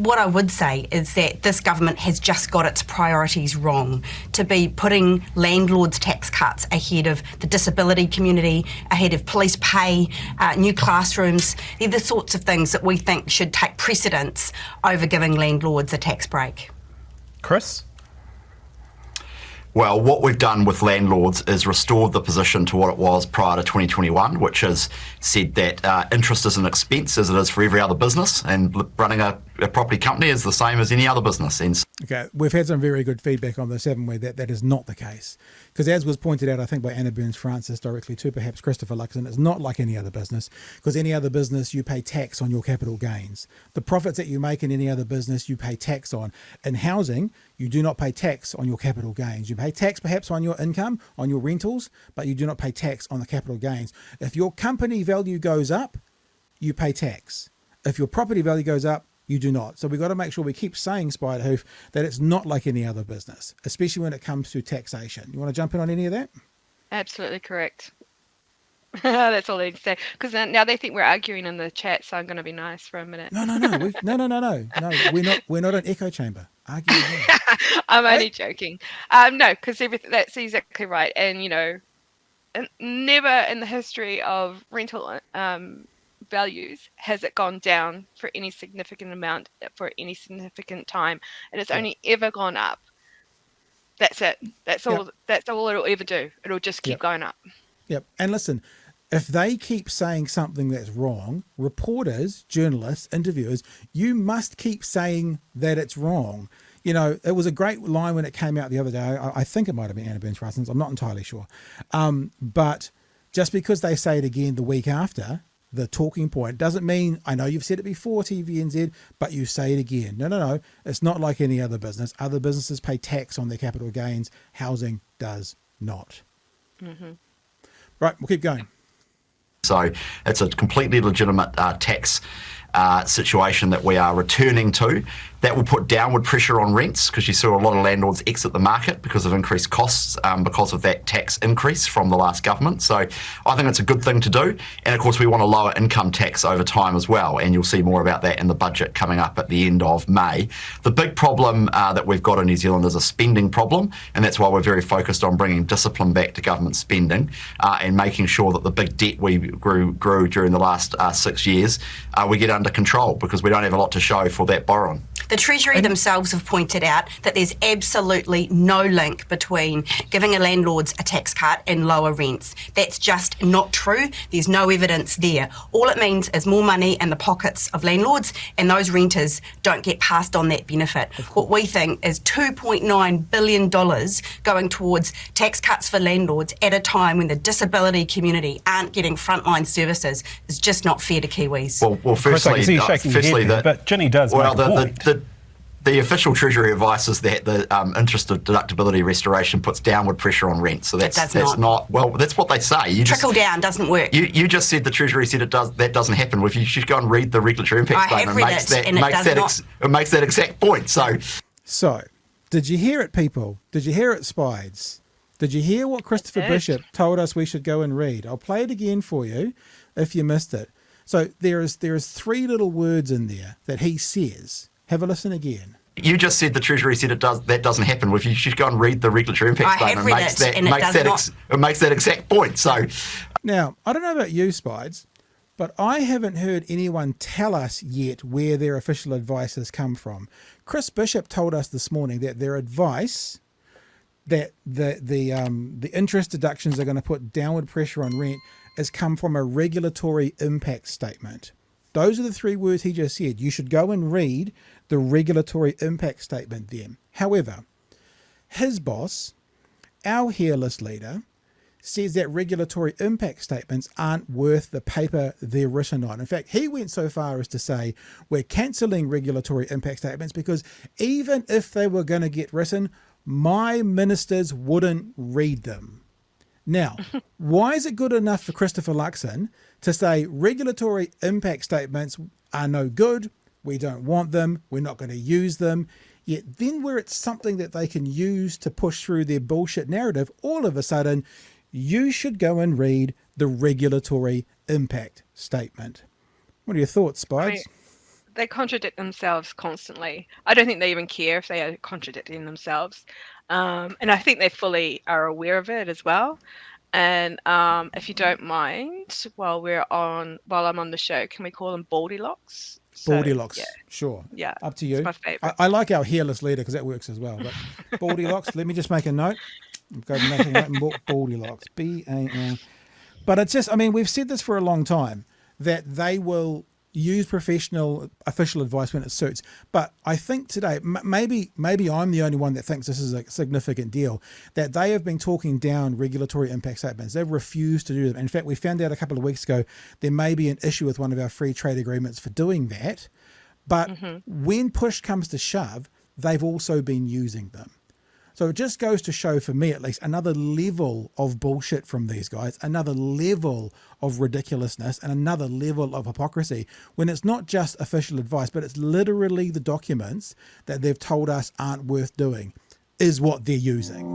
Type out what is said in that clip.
what I would say is that this government has just got its priorities wrong. To be putting landlords' tax cuts ahead of the disability community, ahead of police pay, new classrooms, they're the sorts of things that we think should take precedence over giving landlords a tax break. Chris? Well, what we've done with landlords is restored the position to what it was prior to 2021, which has said that interest is an expense as it is for every other business, and running a property company is the same as any other business. And okay, we've had some very good feedback on this, haven't we, that is not the case. Because as was pointed out, I think by Anna Burns-Francis directly to perhaps Christopher Luxon, it's not like any other business, because any other business you pay tax on your capital gains. The profits that you make in any other business you pay tax on. In housing, you do not pay tax on your capital gains. You pay tax perhaps on your income, on your rentals, but you do not pay tax on the capital gains. If your company value goes up, you pay tax. If your property value goes up, you do not. So we've got to make sure we keep saying, Spider Hoof, that it's not like any other business, especially when it comes to taxation. You want to jump in on any of that? Absolutely correct. That's all I need to say. Because now they think we're arguing in the chat, so I'm going to be nice for a minute. No. No, we're not an echo chamber. Arguing. I'm only joking. No, because that's exactly right. And, never in the history of rental values has it gone down for any significant amount for any significant time, and it's only ever gone up. That's it. That's all. Yep. That's all it'll ever do. It'll just keep going up. Yep. And listen, if they keep saying something that's wrong, reporters, journalists, interviewers, you must keep saying that it's wrong. It was a great line when it came out the other day. I think it might have been Anna Burns-Francis. I'm not entirely sure. But just because they say it again the week after, the talking point doesn't mean, I know you've said it before, TVNZ, but you say it again. No. It's not like any other business. Other businesses pay tax on their capital gains. Housing does not. Mm-hmm. Right, we'll keep going. So it's a completely legitimate tax situation that we are returning to. That will put downward pressure on rents, because you saw a lot of landlords exit the market because of increased costs because of that tax increase from the last government. So I think it's a good thing to do. And of course, we want to lower income tax over time as well. And you'll see more about that in the budget coming up at the end of May. The big problem that we've got in New Zealand is a spending problem. And that's why we're very focused on bringing discipline back to government spending and making sure that the big debt we grew during the last 6 years, we get under control, because we don't have a lot to show for that borrowing. The Treasury themselves have pointed out that there's absolutely no link between giving a landlords a tax cut and lower rents. That's just not true. There's no evidence there. All it means is more money in the pockets of landlords, and those renters don't get passed on that benefit. What we think is $2.9 billion going towards tax cuts for landlords at a time when the disability community aren't getting frontline services is just not fair to Kiwis. Well, firstly, but Ginny does make a point. The official Treasury advice is that the interest of deductibility restoration puts downward pressure on rent. So that's not. Well, that's what they say. Trickle down doesn't work. You just said the Treasury said it does. That doesn't happen. If you should go and read the regulatory impact statement, it makes that exact point. So, did you hear it, people? Did you hear it, Spides? Did you hear what Christopher Bishop told us we should go and read? I'll play it again for you if you missed it. So there is 3 little words in there that he says. Have a listen again. You just said the Treasury said it does. That doesn't happen. If you should go and read the regulatory impact statement, it makes that exact point. So, now I don't know about you, Spides, but I haven't heard anyone tell us yet where their official advice has come from. Chris Bishop told us this morning that their advice, that the interest deductions are going to put downward pressure on rent, has come from a regulatory impact statement. Those are the 3 words he just said. You should go and read the regulatory impact statement then. However, his boss, our hairless leader, says that regulatory impact statements aren't worth the paper they're written on. In fact, he went so far as to say we're cancelling regulatory impact statements because even if they were going to get written, my ministers wouldn't read them. Now, why is it good enough for Christopher Luxon to say regulatory impact statements are no good, we don't want them, we're not going to use them, yet then where it's something that they can use to push through their bullshit narrative, all of a sudden, you should go and read the regulatory impact statement. What are your thoughts, Spides? they contradict themselves constantly. I don't think they even care if they are contradicting themselves. And I think they fully are aware of it as well. And if you don't mind, while I'm on the show, can we call them Baldylocks? So, Baldylocks, yeah, sure. yeah, Up to it's you. my favourite. I like our hairless leader because that works as well. But Baldylocks, let me just make a note. Go to make a note. Baldylocks, BAL. But it's just, I mean, we've said this for a long time that they will use professional official advice when it suits. But I think today, maybe I'm the only one that thinks this is a significant deal, that they have been talking down regulatory impact statements. They've refused to do them. In fact, we found out a couple of weeks ago there may be an issue with one of our free trade agreements for doing that. But when push comes to shove, they've also been using them. So it just goes to show, for me at least, another level of bullshit from these guys, another level of ridiculousness, and another level of hypocrisy, when it's not just official advice, but it's literally the documents that they've told us aren't worth doing, is what they're using.